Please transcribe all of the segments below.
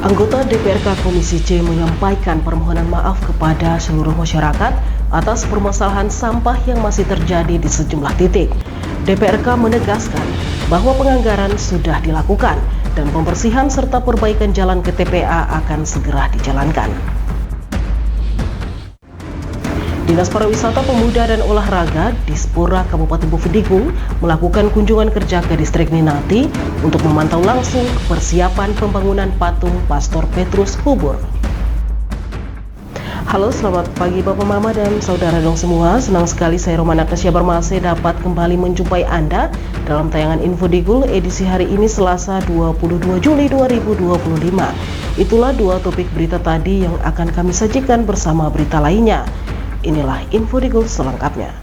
Anggota DPRK Komisi C menyampaikan permohonan maaf kepada seluruh masyarakat atas permasalahan sampah yang masih terjadi di sejumlah titik. DPRK menegaskan bahwa penganggaran sudah dilakukan dan pembersihan serta perbaikan jalan ke TPA akan segera dijalankan. Dinas Pariwisata Pemuda dan Olahraga Dispora Kabupaten Bovendigul melakukan kunjungan kerja ke distrik Ninati untuk memantau langsung persiapan pembangunan patung Pastor Petrus Hubur. Halo, selamat pagi Bapak Mama dan Saudara dong semua. Senang sekali saya Romana Tasya Barmase dapat kembali menjumpai Anda dalam tayangan Infodigul edisi hari ini Selasa 22 Juli 2025. Itulah dua topik berita tadi yang akan kami sajikan bersama berita lainnya. Inilah Infodigul selengkapnya.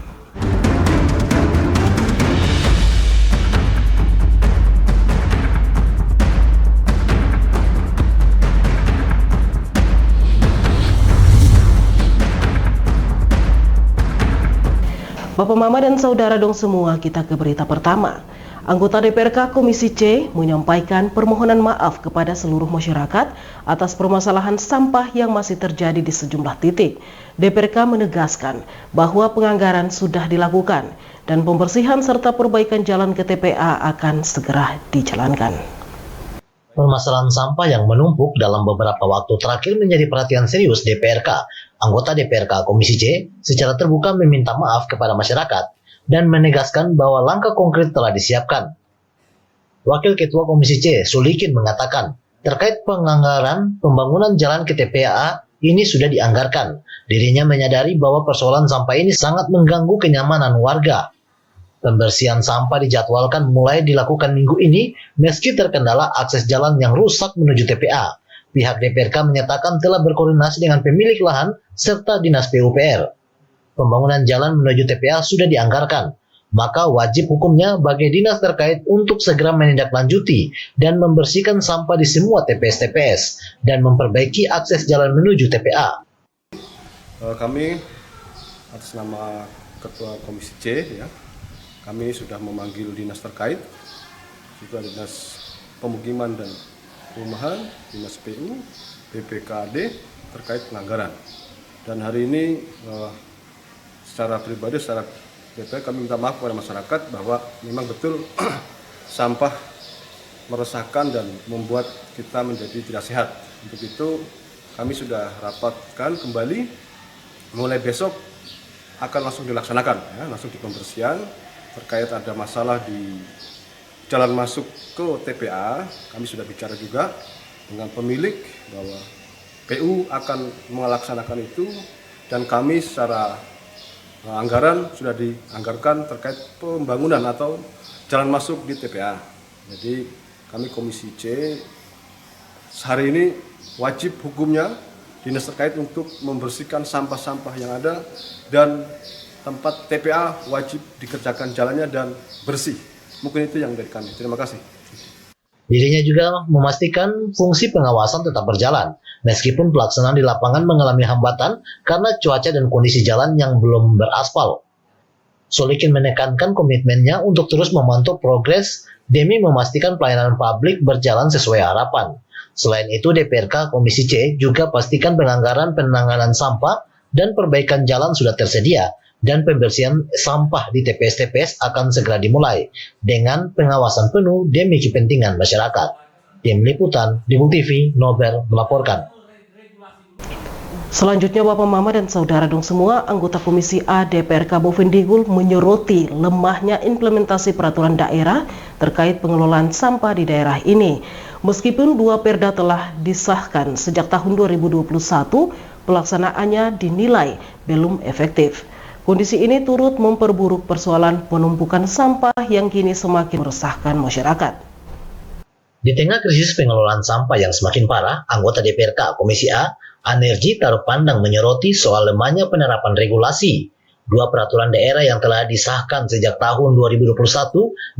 Bapak Mama dan Saudara dong semua, kita ke berita pertama. Anggota DPRK Komisi C menyampaikan permohonan maaf kepada seluruh masyarakat atas permasalahan sampah yang masih terjadi di sejumlah titik. DPRK menegaskan bahwa penganggaran sudah dilakukan dan pembersihan serta perbaikan jalan ke TPA akan segera dijalankan. Permasalahan sampah yang menumpuk dalam beberapa waktu terakhir menjadi perhatian serius DPRK. Anggota DPRK Komisi C secara terbuka meminta maaf kepada masyarakat dan menegaskan bahwa langkah konkret telah disiapkan. Wakil Ketua Komisi C, Sulikin, mengatakan, terkait penganggaran pembangunan jalan ke TPA ini sudah dianggarkan. Dirinya menyadari bahwa persoalan sampah ini sangat mengganggu kenyamanan warga. Pembersihan sampah dijadwalkan mulai dilakukan minggu ini meski terkendala akses jalan yang rusak menuju TPA. Pihak DPRK menyatakan telah berkoordinasi dengan pemilik lahan serta Dinas PUPR. Pembangunan jalan menuju TPA sudah dianggarkan, maka wajib hukumnya bagi dinas terkait untuk segera menindaklanjuti dan membersihkan sampah di semua TPS-TPS dan memperbaiki akses jalan menuju TPA. Kami atas nama Ketua Komisi C, kami sudah memanggil dinas terkait, juga Dinas Pemukiman dan Perumahan, Dinas PU, BPKAD terkait penganggaran. Dan hari ini secara pribadi, secara DPR kami minta maaf kepada masyarakat bahwa memang betul sampah meresahkan dan membuat kita menjadi tidak sehat. Untuk itu kami sudah rapatkan kembali, mulai besok akan langsung dilaksanakan, langsung di pembersihan. Terkait ada masalah di jalan masuk ke TPA, kami sudah bicara juga dengan pemilik bahwa PU akan melaksanakan itu dan kami secara anggaran sudah dianggarkan terkait pembangunan atau jalan masuk di TPA. Jadi kami Komisi C hari ini wajib hukumnya dinas terkait untuk membersihkan sampah-sampah yang ada dan tempat TPA wajib dikerjakan jalannya dan bersih. Mungkin itu yang dari kami. Terima kasih. Dirinya juga memastikan fungsi pengawasan tetap berjalan, meskipun pelaksanaan di lapangan mengalami hambatan karena cuaca dan kondisi jalan yang belum beraspal. Solikin menekankan komitmennya untuk terus memantau progres demi memastikan pelayanan publik berjalan sesuai harapan. Selain itu, DPRK Komisi C juga pastikan penganggaran penanganan sampah dan perbaikan jalan sudah tersedia, dan pembersihan sampah di TPS-TPS akan segera dimulai dengan pengawasan penuh demi kepentingan masyarakat. Tim Liputan, Dibu TV, Nober melaporkan. Selanjutnya Bapak Mama dan Saudara dong semua, anggota Komisi A DPRK Bovendigul menyoroti lemahnya implementasi peraturan daerah terkait pengelolaan sampah di daerah ini. Meskipun dua perda telah disahkan sejak tahun 2021, pelaksanaannya dinilai belum efektif. Kondisi ini turut memperburuk persoalan penumpukan sampah yang kini semakin meresahkan masyarakat. Di tengah krisis pengelolaan sampah yang semakin parah, anggota DPRK Komisi A, Anerji taruh pandang menyoroti soal lemahnya penerapan regulasi. Dua peraturan daerah yang telah disahkan sejak tahun 2021,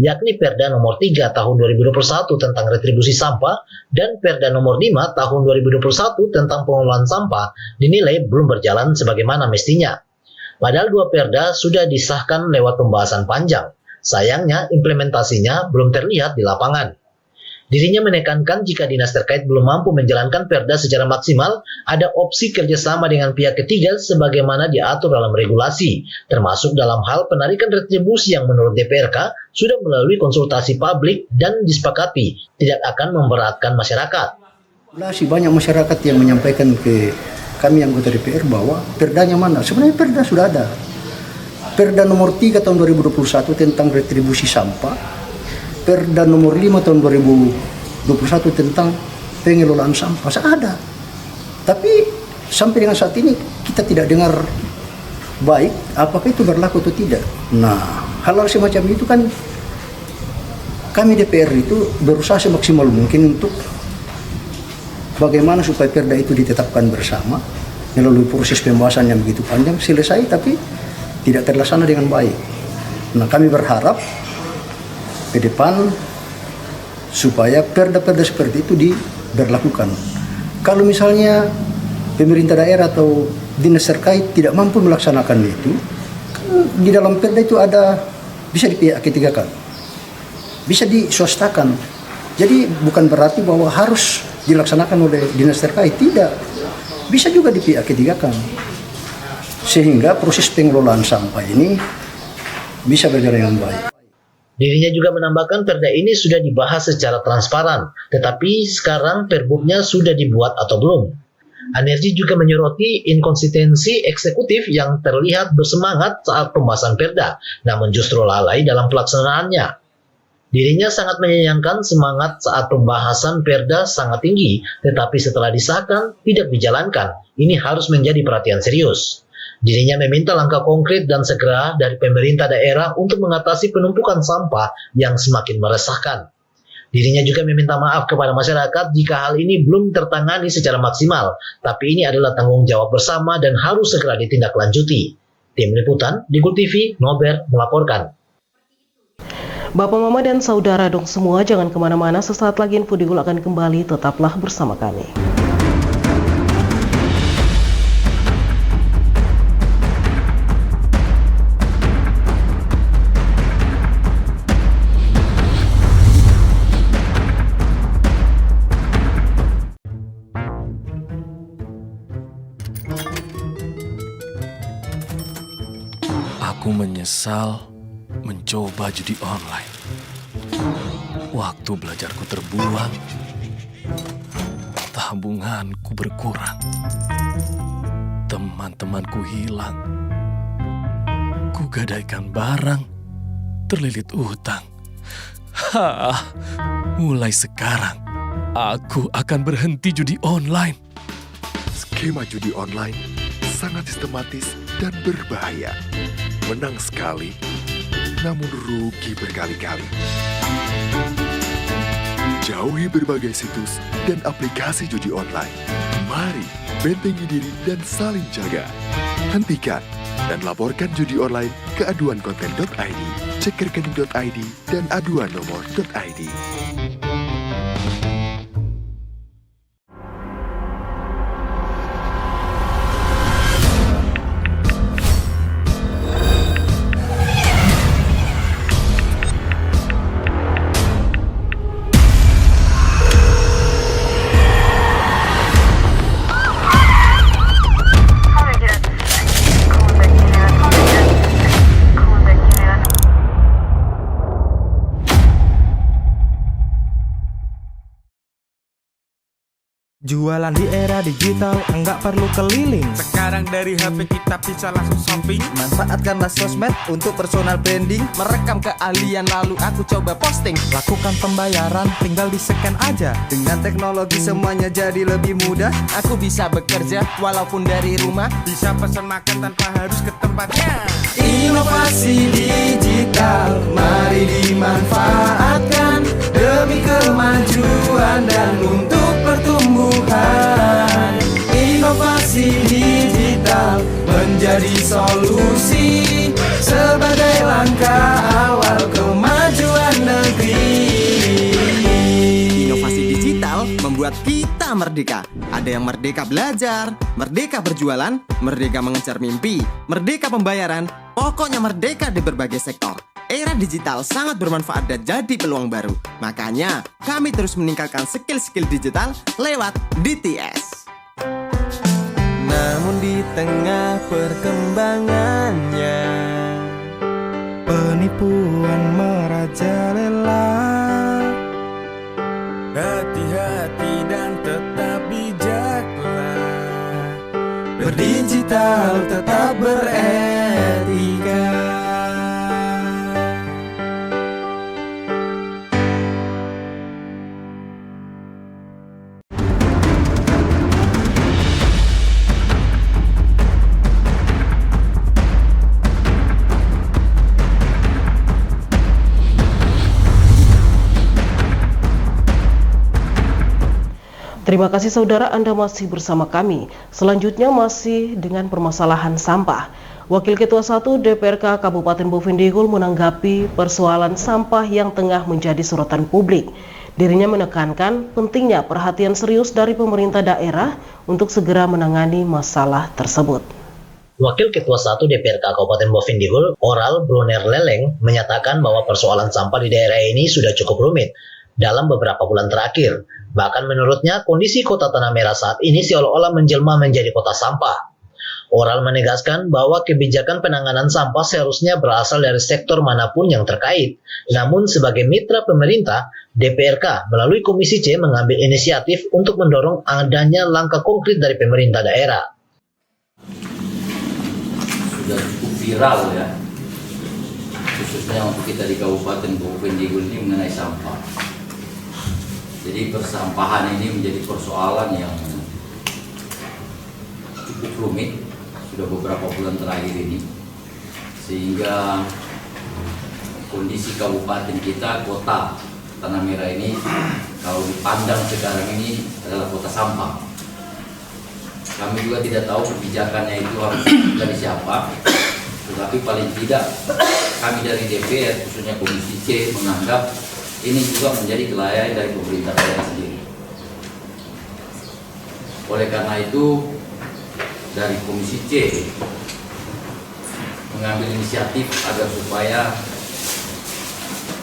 yakni Perda nomor 3 tahun 2021 tentang retribusi sampah dan Perda nomor 5 tahun 2021 tentang pengelolaan sampah, dinilai belum berjalan sebagaimana mestinya. Padahal dua perda sudah disahkan lewat pembahasan panjang. Sayangnya implementasinya belum terlihat di lapangan. Dirinya menekankan jika dinas terkait belum mampu menjalankan Perda secara maksimal, ada opsi kerjasama dengan pihak ketiga sebagaimana diatur dalam regulasi, termasuk dalam hal penarikan retribusi yang menurut DPRK sudah melalui konsultasi publik dan disepakati tidak akan memberatkan masyarakat. Banyak masyarakat yang menyampaikan ke kami anggota DPR bahwa perdanya mana? Sebenarnya perda sudah ada. Perda nomor 3 tahun 2021 tentang retribusi sampah. Perda nomor 5 tahun 2021 tentang pengelolaan sampah ada. Tapi sampai dengan saat ini kita tidak dengar baik apakah itu berlaku atau tidak. Nah, hal-hal semacam itu kan kami DPR itu berusaha semaksimal mungkin untuk bagaimana supaya perda itu ditetapkan bersama melalui proses pembahasan yang begitu panjang selesai tapi tidak terlaksana dengan baik. Nah, kami berharap ke depan supaya perda-perda seperti itu diberlakukan. Kalau misalnya pemerintah daerah atau dinas terkait tidak mampu melaksanakan itu, di dalam perda itu ada bisa di-pihak ketigakan, bisa diswastakan. Jadi bukan berarti bahwa harus dilaksanakan oleh dinas terkait, tidak. Bisa juga di-pihak ketigakan. Sehingga proses pengelolaan sampah ini bisa berjalan dengan baik. Dirinya juga menambahkan perda ini sudah dibahas secara transparan, tetapi sekarang perbuknya sudah dibuat atau belum. Anerji juga menyoroti inkonsistensi eksekutif yang terlihat bersemangat saat pembahasan perda, namun justru lalai dalam pelaksanaannya. Dirinya sangat menyayangkan semangat saat pembahasan perda sangat tinggi, tetapi setelah disahkan tidak dijalankan. Ini harus menjadi perhatian serius. Dirinya meminta langkah konkret dan segera dari pemerintah daerah untuk mengatasi penumpukan sampah yang semakin meresahkan. Dirinya juga meminta maaf kepada masyarakat jika hal ini belum tertangani secara maksimal, tapi ini adalah tanggung jawab bersama dan harus segera ditindaklanjuti. Tim Liputan, Digul TV, Nober melaporkan. Bapak, Mama, dan Saudara dong semua, jangan kemana-mana, sesaat lagi Info Digul akan kembali, tetaplah bersama kami. Aku menyesal mencoba judi online. Waktu belajarku terbuang, tabunganku berkurang, teman-temanku hilang, kugadaikan barang, terlilit utang. Mulai sekarang, aku akan berhenti judi online. Skema judi online sangat sistematis dan berbahaya. Menang sekali, namun rugi berkali-kali. Jauhi berbagai situs dan aplikasi judi online. Mari bentengi diri dan saling jaga. Hentikan dan laporkan judi online ke aduankonten.id, cek rekening.id, dan aduan nomor.id. Jualan di era digital, enggak perlu keliling. Sekarang dari HP kita bisa langsung shopping. Manfaatkanlah sosmed untuk personal branding. Merekam keahlian lalu aku coba posting. Lakukan pembayaran, tinggal di-scan aja. Dengan teknologi semuanya jadi lebih mudah. Aku bisa bekerja walaupun dari rumah. Bisa pesan makan tanpa harus ke tempatnya. Inovasi digital, mari dimanfaatkan demi kemajuan dan untuk pertumbuhan. Inovasi digital menjadi solusi sebagai langkah awal kemajuan negeri. Inovasi digital membuat kita merdeka. Ada yang merdeka belajar, merdeka berjualan, merdeka mengejar mimpi, merdeka pembayaran, pokoknya merdeka di berbagai sektor. Era digital sangat bermanfaat dan jadi peluang baru. Makanya, kami terus meningkatkan skill-skill digital lewat DTS. Namun di tengah perkembangannya, penipuan merajalela. Hati-hati dan tetap bijaklah, berdigital tetap beretika. Terima kasih saudara, Anda masih bersama kami. Selanjutnya masih dengan permasalahan sampah. Wakil Ketua 1 DPRK Kabupaten Bovendigul menanggapi persoalan sampah yang tengah menjadi sorotan publik. Dirinya menekankan pentingnya perhatian serius dari pemerintah daerah untuk segera menangani masalah tersebut. Wakil Ketua 1 DPRK Kabupaten Bovendigul, Oral Brunner Leleng, menyatakan bahwa persoalan sampah di daerah ini sudah cukup rumit dalam beberapa bulan terakhir. Bahkan menurutnya, kondisi kota Tanah Merah saat ini seolah-olah menjelma menjadi kota sampah. Oral menegaskan bahwa kebijakan penanganan sampah seharusnya berasal dari sektor manapun yang terkait. Namun sebagai mitra pemerintah, DPRK melalui Komisi C mengambil inisiatif untuk mendorong adanya langkah konkret dari pemerintah daerah. Sudah cukup viral ya, khususnya untuk kita di Kabupaten Bovendigul ini mengenai sampah. Jadi persampahan ini menjadi persoalan yang cukup rumit sudah beberapa bulan terakhir ini, sehingga kondisi kabupaten kita, kota Tanah Merah ini kalau dipandang sekarang ini adalah kota sampah. Kami juga tidak tahu kebijakannya itu harus dari siapa, tetapi paling tidak kami dari DPR khususnya Komisi C menganggap ini juga menjadi kelalaian dari pemerintah daerah sendiri. Oleh karena itu, dari Komisi C mengambil inisiatif agar supaya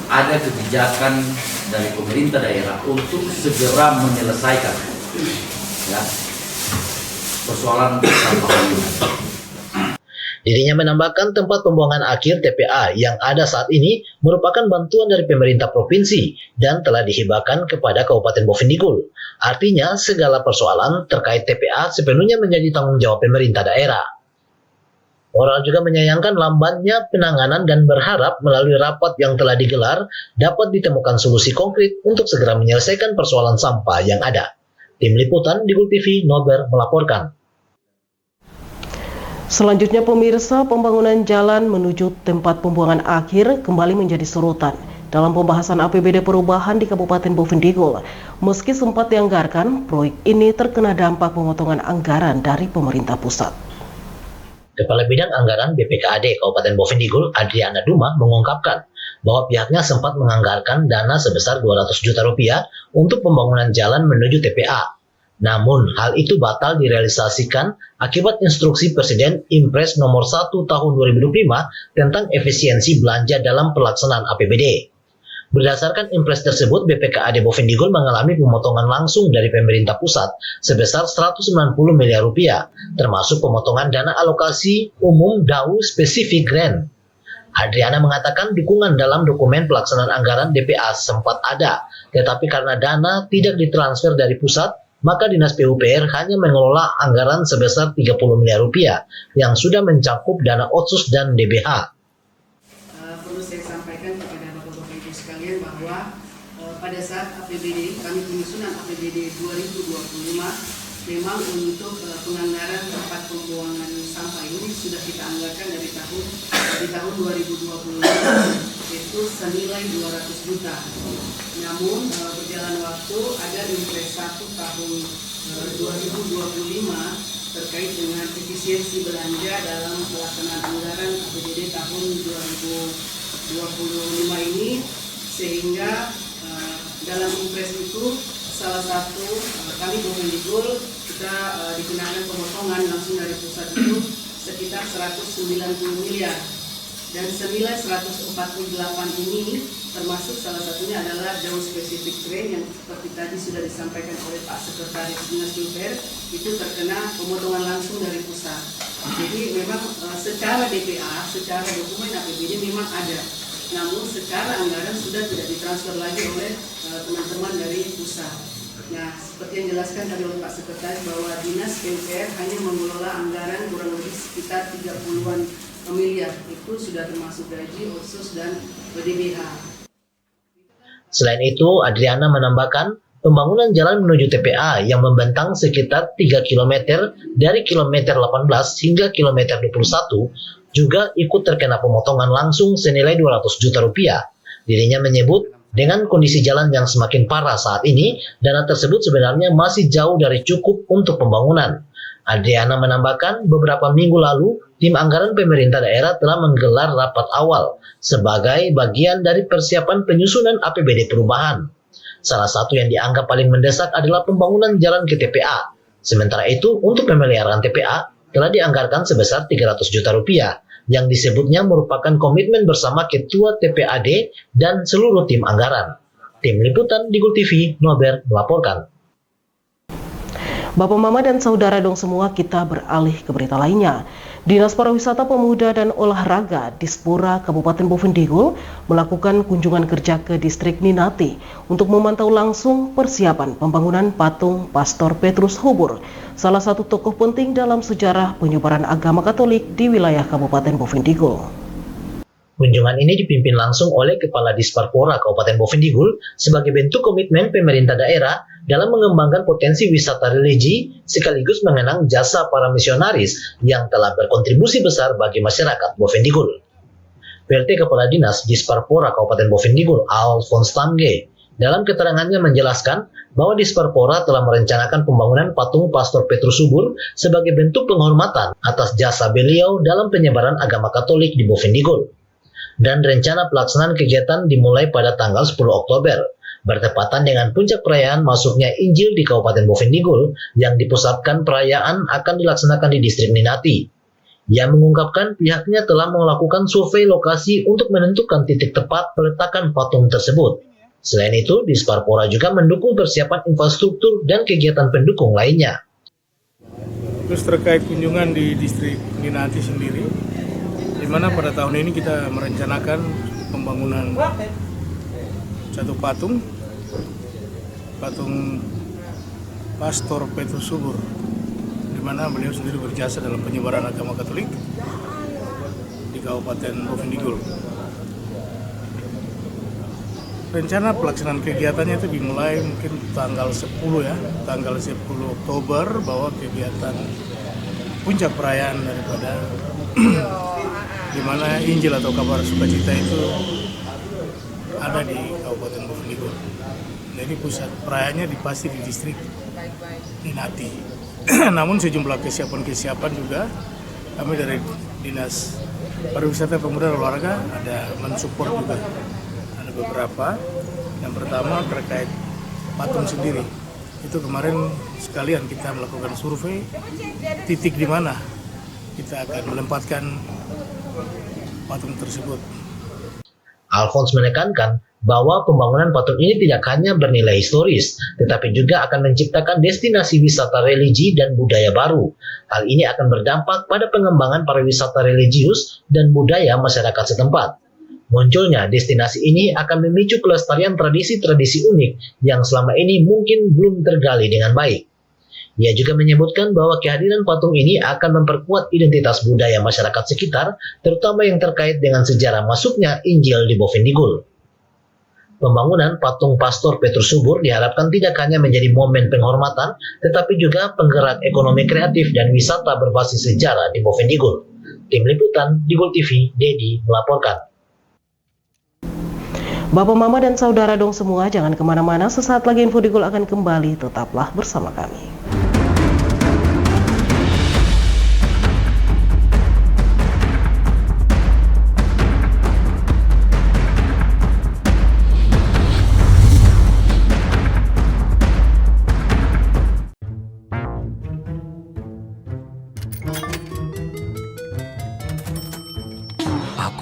ada kebijakan dari pemerintah daerah untuk segera menyelesaikan ya, persoalan sampah ini. Dirinya menambahkan tempat pembuangan akhir TPA yang ada saat ini merupakan bantuan dari pemerintah provinsi dan telah dihibahkan kepada Kabupaten Bovendigul. Artinya segala persoalan terkait TPA sepenuhnya menjadi tanggung jawab pemerintah daerah. Oral juga menyayangkan lambannya penanganan dan berharap melalui rapat yang telah digelar dapat ditemukan solusi konkret untuk segera menyelesaikan persoalan sampah yang ada. Tim Liputan Digul TV, Nober melaporkan. Selanjutnya pemirsa, pembangunan jalan menuju tempat pembuangan akhir kembali menjadi sorotan dalam pembahasan APBD perubahan di Kabupaten Bovendigul. Meski sempat dianggarkan, proyek ini terkena dampak pemotongan anggaran dari pemerintah pusat. Kepala Bidang Anggaran BPKAD Kabupaten Bovendigul, Adriana Duma, mengungkapkan bahwa pihaknya sempat menganggarkan dana sebesar 200 juta rupiah untuk pembangunan jalan menuju TPA. Namun, hal itu batal direalisasikan akibat instruksi Presiden Impres nomor 1 tahun 2025 tentang efisiensi belanja dalam pelaksanaan APBD. Berdasarkan Impres tersebut, BPKAD Bovendigul mengalami pemotongan langsung dari pemerintah pusat sebesar 190 miliar rupiah, termasuk pemotongan dana alokasi umum DAU spesifik grant. Adriana mengatakan dukungan dalam dokumen pelaksanaan anggaran DPA sempat ada, tetapi karena dana tidak ditransfer dari pusat, maka Dinas PUPR hanya mengelola anggaran sebesar 30 miliar rupiah yang sudah mencakup dana otsus dan DBH. Perlu saya sampaikan kepada Bapak-Bapak Ibu sekalian bahwa pada saat APBD, kami penyusunan APBD 2025, memang untuk penganggaran tempat pembuangan sampah ini sudah kita anggarkan dari tahun 2025, itu senilai 200 juta. Namun berjalan waktu ada Impres 1 tahun 2025 terkait dengan efisiensi belanja dalam pelaksanaan anggaran APBD tahun 2025 ini, sehingga dalam Impres itu salah satu kami Bovendigul kita dikenakan pemotongan langsung dari pusat itu sekitar 190 miliar. Dan senilai 148 ini termasuk salah satunya adalah down specific train yang seperti tadi sudah disampaikan oleh Pak Sekretaris Dinas PUPR, itu terkena pemotongan langsung dari pusat. Jadi memang secara DPA, secara dokumen APBD memang ada, namun secara anggaran sudah tidak ditransfer lagi oleh teman-teman dari pusat. Nah, seperti yang dijelaskan tadi oleh Pak Sekretaris bahwa Dinas PUPR hanya mengelola anggaran kurang lebih sekitar 30-an miliar, itu sudah termasuk gaji, otsus, dan BDBH. Selain itu, Adriana menambahkan pembangunan jalan menuju TPA yang membentang sekitar 3 km dari kilometer 18 hingga kilometer 21 juga ikut terkena pemotongan langsung senilai 200 juta rupiah. Dirinya menyebut dengan kondisi jalan yang semakin parah saat ini, dana tersebut sebenarnya masih jauh dari cukup untuk pembangunan. Adriana menambahkan beberapa minggu lalu, tim anggaran pemerintah daerah telah menggelar rapat awal sebagai bagian dari persiapan penyusunan APBD perubahan. Salah satu yang dianggap paling mendesak adalah pembangunan jalan ke TPA. Sementara itu, untuk pemeliharaan TPA telah dianggarkan sebesar 300 juta rupiah, yang disebutnya merupakan komitmen bersama Ketua TPAD dan seluruh tim anggaran. Tim Liputan Digul TV, Nober melaporkan. Bapak, Mama, dan Saudara dong semua, kita beralih ke berita lainnya. Dinas Pariwisata Pemuda dan Olahraga Dispora Kabupaten Boven Digul melakukan kunjungan kerja ke distrik Ninati untuk memantau langsung persiapan pembangunan patung Pastor Petrus Hubur, salah satu tokoh penting dalam sejarah penyebaran agama Katolik di wilayah Kabupaten Boven Digul. Kunjungan ini dipimpin langsung oleh Kepala Disparpora Kabupaten Boven Digul sebagai bentuk komitmen pemerintah daerah dalam mengembangkan potensi wisata religi sekaligus mengenang jasa para misionaris yang telah berkontribusi besar bagi masyarakat Boven Digul. PLT Kepala Dinas Disparpora Kabupaten Boven Digul, Alphonse Tamge, dalam keterangannya menjelaskan bahwa Disparpora telah merencanakan pembangunan patung Pastor Petrus Hubur sebagai bentuk penghormatan atas jasa beliau dalam penyebaran agama Katolik di Boven Digul. Dan rencana pelaksanaan kegiatan dimulai pada tanggal 10 Oktober, bertepatan dengan puncak perayaan masuknya Injil di Kabupaten Boven Digul yang dipusatkan perayaan akan dilaksanakan di distrik Ninati. Ia mengungkapkan pihaknya telah melakukan survei lokasi untuk menentukan titik tepat peletakan patung tersebut. Selain itu, Disparpora juga mendukung persiapan infrastruktur dan kegiatan pendukung lainnya. Terus terkait kunjungan di distrik Ninati sendiri, di mana pada tahun ini kita merencanakan pembangunan satu patung Pastor Petrus Hubur, di mana beliau sendiri berjasa dalam penyebaran agama Katolik di Kabupaten Boven Digul. Rencana pelaksanaan kegiatannya itu dimulai mungkin tanggal 10 Oktober, bahwa kegiatan puncak perayaan daripada di mana Injil atau kabar sukacita itu ada di Kabupaten Boven Digul. Jadi pusat perayaannya pasti di distrik Ninati. Namun sejumlah kesiapan juga kami dari Dinas Pariwisata Pemuda dan Olahraga ada mensupport juga. Ada beberapa. Yang pertama terkait patung sendiri. Itu kemarin sekalian kita melakukan survei titik di mana kita akan menempatkan patung tersebut. Alphonse menekankan bahwa pembangunan patung ini tidak hanya bernilai historis, tetapi juga akan menciptakan destinasi wisata religi dan budaya baru. Hal ini akan berdampak pada pengembangan pariwisata religius dan budaya masyarakat setempat. Munculnya destinasi ini akan memicu kelestarian tradisi-tradisi unik yang selama ini mungkin belum tergali dengan baik. Ia juga menyebutkan bahwa kehadiran patung ini akan memperkuat identitas budaya masyarakat sekitar, terutama yang terkait dengan sejarah masuknya Injil di Boven Digul. Pembangunan patung Pastor Petrus Hubur diharapkan tidak hanya menjadi momen penghormatan, tetapi juga penggerak ekonomi kreatif dan wisata berbasis sejarah di Boven Digul. Tim Liputan Digul TV, Dedi melaporkan. Bapak, Mama, dan Saudara dong semua, jangan kemana-mana, sesaat lagi Info Digul akan kembali, tetaplah bersama kami.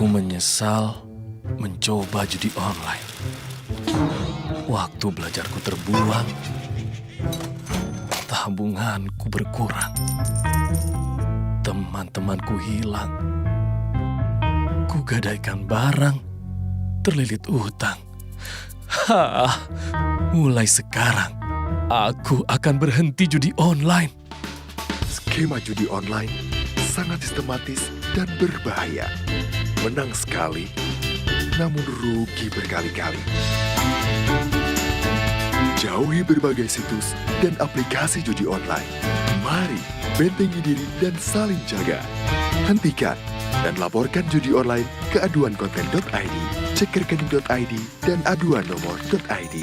Aku menyesal mencoba judi online. Waktu belajarku terbuang, tabunganku berkurang, teman-temanku hilang, kugadaikan barang, terlilit utang. Mulai sekarang, aku akan berhenti judi online. Skema judi online sangat sistematis dan berbahaya. Menang sekali, namun rugi berkali-kali. Jauhi berbagai situs dan aplikasi judi online. Mari bentengi diri dan saling jaga. Hentikan dan laporkan judi online ke aduankonten.id, cek rekening.id, dan aduan nomor.id.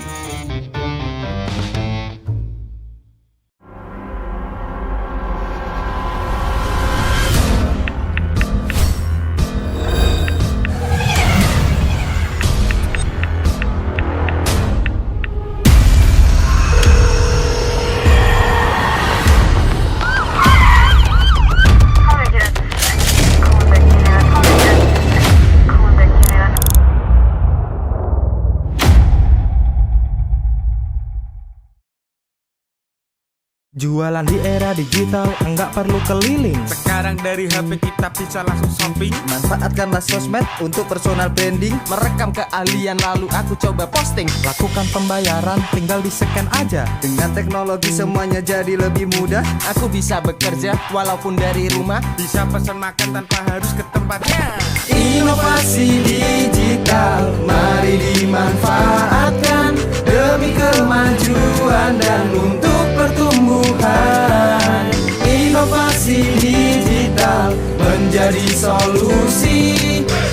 Jualan di era digital, enggak perlu keliling. Sekarang dari HP kita bisa langsung shopping. Manfaatkanlah sosmed untuk personal branding. Merekam keahlian lalu aku coba posting. Lakukan pembayaran, tinggal di-scan aja. Dengan teknologi semuanya jadi lebih mudah. Aku bisa bekerja walaupun dari rumah. Bisa pesan makan tanpa harus ke tempatnya. Inovasi digital, mari dimanfaatkan demi kemajuan dan untuk pertumbuhan. Inovasi digital menjadi solusi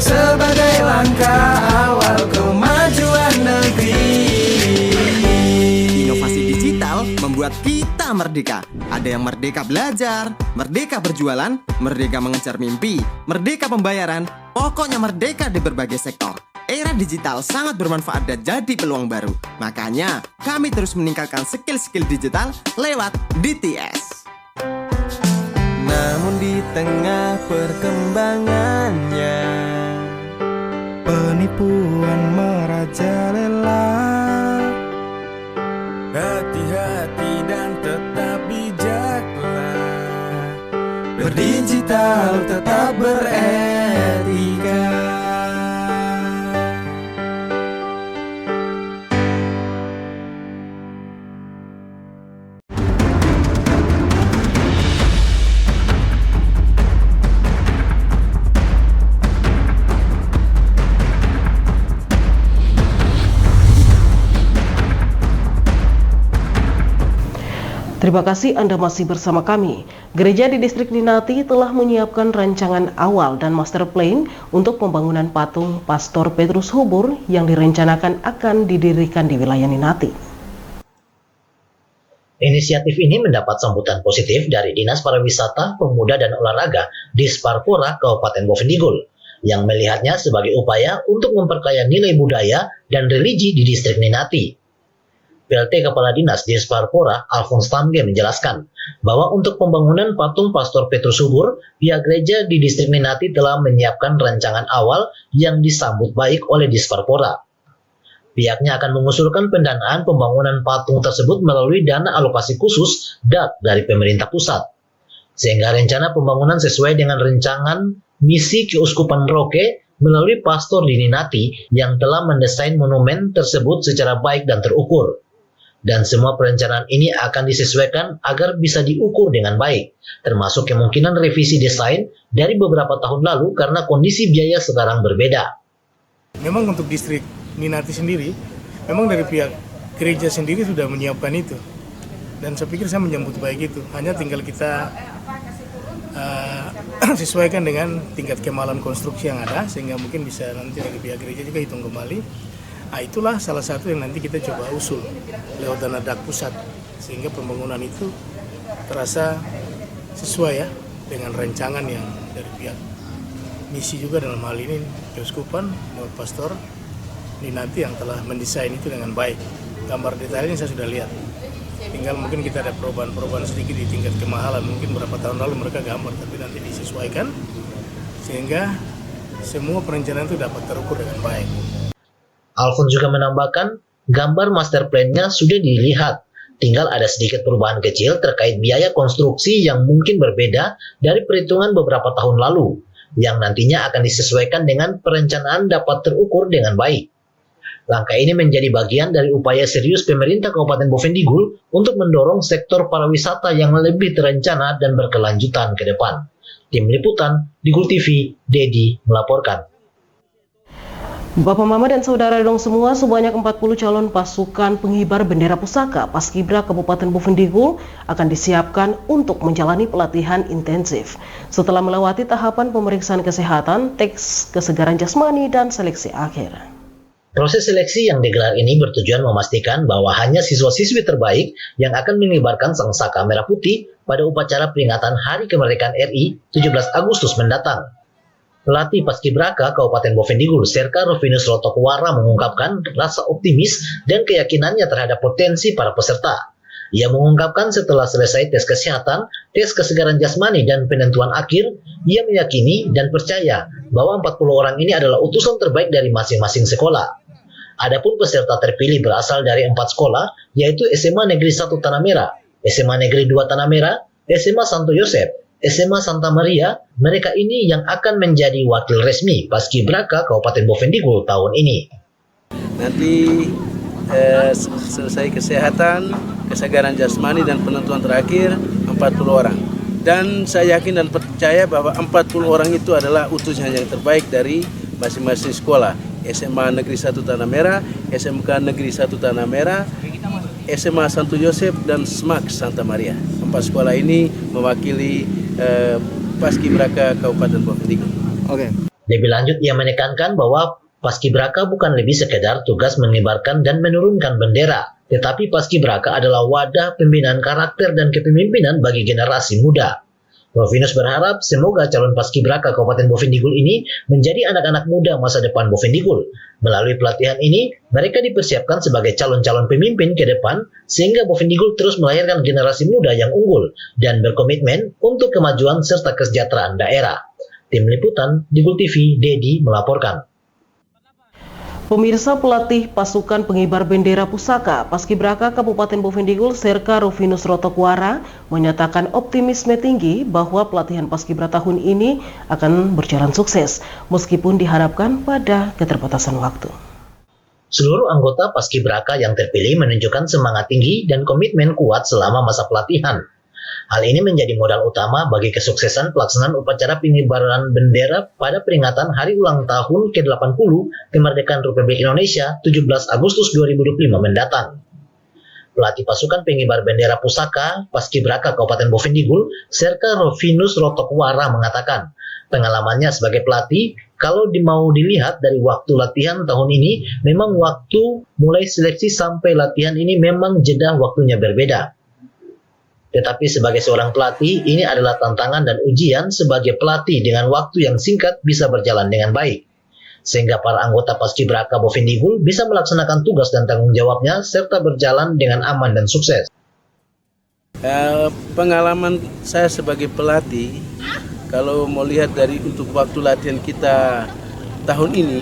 sebagai langkah awal kemajuan negeri. Inovasi digital membuat kita merdeka. Ada yang merdeka belajar, merdeka berjualan, merdeka mengejar mimpi, merdeka pembayaran, pokoknya merdeka di berbagai sektor. Era digital sangat bermanfaat dan jadi peluang baru. Makanya, kami terus meningkatkan skill-skill digital lewat DTS. Namun di tengah perkembangannya, penipuan merajalela. Hati-hati dan tetap bijaklah. Berdigital tetap beretika. Terima kasih Anda masih bersama kami. Gereja di Distrik Ninati telah menyiapkan rancangan awal dan master plan untuk pembangunan patung Pastor Petrus Hubur yang direncanakan akan didirikan di wilayah Ninati. Inisiatif ini mendapat sambutan positif dari Dinas Pariwisata, Pemuda dan Olahraga Disparpora Kabupaten Bovendigul yang melihatnya sebagai upaya untuk memperkaya nilai budaya dan religi di Distrik Ninati. PLT Kepala Dinas Disparpora Alphonse Tamge menjelaskan bahwa untuk pembangunan patung Pastor Petrus Hubur, pihak gereja di Distrik Ninati telah menyiapkan rancangan awal yang disambut baik oleh Disparpora. Pihaknya akan mengusulkan pendanaan pembangunan patung tersebut melalui dana alokasi khusus DAP dari pemerintah pusat. Sehingga rencana pembangunan sesuai dengan rencangan misi Keuskupan Merauke melalui pastor di Ninati yang telah mendesain monumen tersebut secara baik dan terukur. Dan semua perencanaan ini akan disesuaikan agar bisa diukur dengan baik, termasuk kemungkinan revisi desain dari beberapa tahun lalu karena kondisi biaya sekarang berbeda. Memang untuk distrik Ninati sendiri, memang dari pihak gereja sendiri sudah menyiapkan itu. Dan saya pikir saya menyambut baik itu, hanya tinggal kita sesuaikan dengan tingkat kemahalan konstruksi yang ada, sehingga mungkin bisa nanti dari pihak gereja juga hitung kembali. Nah, itulah salah satu yang nanti kita coba usul lewat dana DAK pusat, sehingga pembangunan itu terasa sesuai ya dengan rancangan yang dari pihak misi juga dalam hal ini Keuskupan lewat Pastor Ninati yang telah mendesain itu dengan baik. Gambar detailnya saya sudah lihat, tinggal mungkin kita ada perubahan sedikit di tingkat kemahalan. Mungkin beberapa tahun lalu mereka gambar, tapi nanti disesuaikan sehingga semua perencanaan itu dapat terukur dengan baik. Alfons juga menambahkan, gambar master plan-nya sudah dilihat. Tinggal ada sedikit perubahan kecil terkait biaya konstruksi yang mungkin berbeda dari perhitungan beberapa tahun lalu, yang nantinya akan disesuaikan dengan perencanaan dapat terukur dengan baik. Langkah ini menjadi bagian dari upaya serius pemerintah Kabupaten Bovendigul untuk mendorong sektor pariwisata yang lebih terencana dan berkelanjutan ke depan. Tim Liputan, Digul TV, Dedi melaporkan. Bapak, Mama, dan Saudara dong semua, sebanyak 40 calon pasukan pengibar bendera pusaka Paskibra Kabupaten Bovendigul akan disiapkan untuk menjalani pelatihan intensif. Setelah melewati tahapan pemeriksaan kesehatan, tes kesegaran jasmani, dan seleksi akhir. Proses seleksi yang digelar ini bertujuan memastikan bahwa hanya siswa-siswi terbaik yang akan mengibarkan sangsaka merah putih pada upacara peringatan Hari Kemerdekaan RI 17 Agustus mendatang. Pelatih Paskibraka Kabupaten Bovendigul, Serka Rufinus Rotokuara, mengungkapkan rasa optimis dan keyakinannya terhadap potensi para peserta. Ia mengungkapkan setelah selesai tes kesehatan, tes kesegaran jasmani, dan penentuan akhir, ia meyakini dan percaya bahwa 40 orang ini adalah utusan terbaik dari masing-masing sekolah. Adapun peserta terpilih berasal dari 4 sekolah, yaitu SMA Negeri 1 Tanah Merah, SMA Negeri 2 Tanah Merah, SMA Santo Yosep, SMA Santa Maria. Mereka ini yang akan menjadi wakil resmi Paskibraka Kabupaten Bovendigul tahun ini. Nanti selesai kesehatan, kesegaran jasmani, dan penentuan terakhir 40 orang. Dan saya yakin dan percaya bahwa 40 orang itu adalah utusan yang terbaik dari masing-masing sekolah. SMA Negeri 1 Tanah Merah, SMK Negeri 1 Tanah Merah, SMA Santo Yosep, dan SMAK Santa Maria. 4 sekolah ini mewakili Paskibraka Kabupaten Bovendigul. Oke. Lebih lanjut, ia menekankan bahwa Paskibraka bukan lebih sekedar tugas mengibarkan dan menurunkan bendera, tetapi Paskibraka adalah wadah pembinaan karakter dan kepemimpinan bagi generasi muda. Rufinus berharap semoga calon Paskibraka Kabupaten Bovendigul ini menjadi anak-anak muda masa depan Bovendigul. Melalui pelatihan ini, mereka dipersiapkan sebagai calon-calon pemimpin ke depan sehingga Bovendigul terus melahirkan generasi muda yang unggul dan berkomitmen untuk kemajuan serta kesejahteraan daerah. Tim Liputan, Digul TV, Dedi melaporkan. Pemirsa, pelatih pasukan pengibar bendera pusaka Paskibraka Kabupaten Bovendigul, Serka Rufinus Rotokuara, menyatakan optimisme tinggi bahwa pelatihan Paskibra tahun ini akan berjalan sukses, meskipun diharapkan pada keterbatasan waktu. Seluruh anggota Paskibraka yang terpilih menunjukkan semangat tinggi dan komitmen kuat selama masa pelatihan. Hal ini menjadi modal utama bagi kesuksesan pelaksanaan upacara pengibaran bendera pada peringatan Hari Ulang Tahun ke-80 Kemerdekaan Republik Indonesia 17 Agustus 2025 mendatang. Pelatih pasukan pengibar bendera pusaka Paskibraka Kabupaten Bovendigul, Serka Rufinus Rotokuara, mengatakan pengalamannya sebagai pelatih, kalau mau dilihat dari waktu latihan tahun ini, memang waktu mulai seleksi sampai latihan ini memang jeda waktunya berbeda. Tetapi sebagai seorang pelatih, ini adalah tantangan dan ujian sebagai pelatih dengan waktu yang singkat bisa berjalan dengan baik. Sehingga para anggota Paskibraka Bovendigul bisa melaksanakan tugas dan tanggung jawabnya serta berjalan dengan aman dan sukses. Pengalaman saya sebagai pelatih, kalau mau lihat dari untuk waktu latihan kita tahun ini,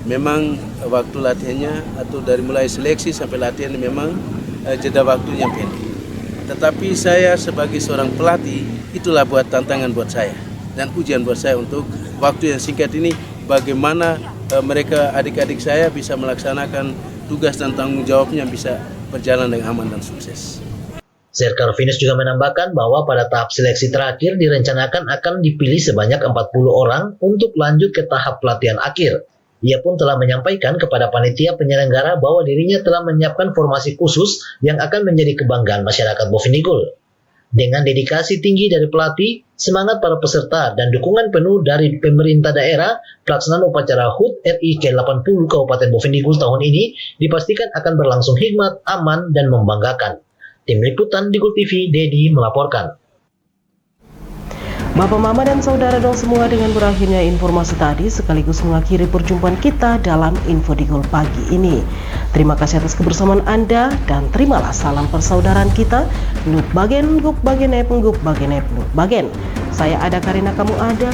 memang waktu latihannya atau dari mulai seleksi sampai latihan memang jeda waktu yang pendek. Tetapi saya sebagai seorang pelatih, itulah buat tantangan buat saya dan ujian buat saya untuk waktu yang singkat ini, bagaimana mereka adik-adik saya bisa melaksanakan tugas dan tanggung jawabnya bisa berjalan dengan aman dan sukses. Serka Rufinus juga menambahkan bahwa pada tahap seleksi terakhir direncanakan akan dipilih sebanyak 40 orang untuk lanjut ke tahap pelatihan akhir. Ia pun telah menyampaikan kepada panitia penyelenggara bahwa dirinya telah menyiapkan formasi khusus yang akan menjadi kebanggaan masyarakat Bovendigul. Dengan dedikasi tinggi dari pelatih, semangat para peserta, dan dukungan penuh dari pemerintah daerah, pelaksanaan upacara HUT RI ke-80 Kabupaten Bovendigul tahun ini dipastikan akan berlangsung hikmat, aman, dan membanggakan. Tim Liputan Digul TV, Dedi melaporkan. Bapak, Mama, dan Saudara dong semua, dengan berakhirnya informasi tadi sekaligus mengakhiri perjumpaan kita dalam Info Digul pagi ini. Terima kasih atas kebersamaan Anda dan terimalah salam persaudaraan kita. Nut bagen, gup bagen, gup bagen, nut bagen. Saya ada Karina, kamu ada,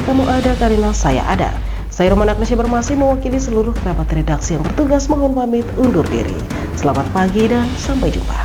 Karina, saya ada. Saya Romana Agnesya Bermasi mewakili seluruh kerabat redaksi yang bertugas mohon pamit undur diri. Selamat pagi dan sampai jumpa.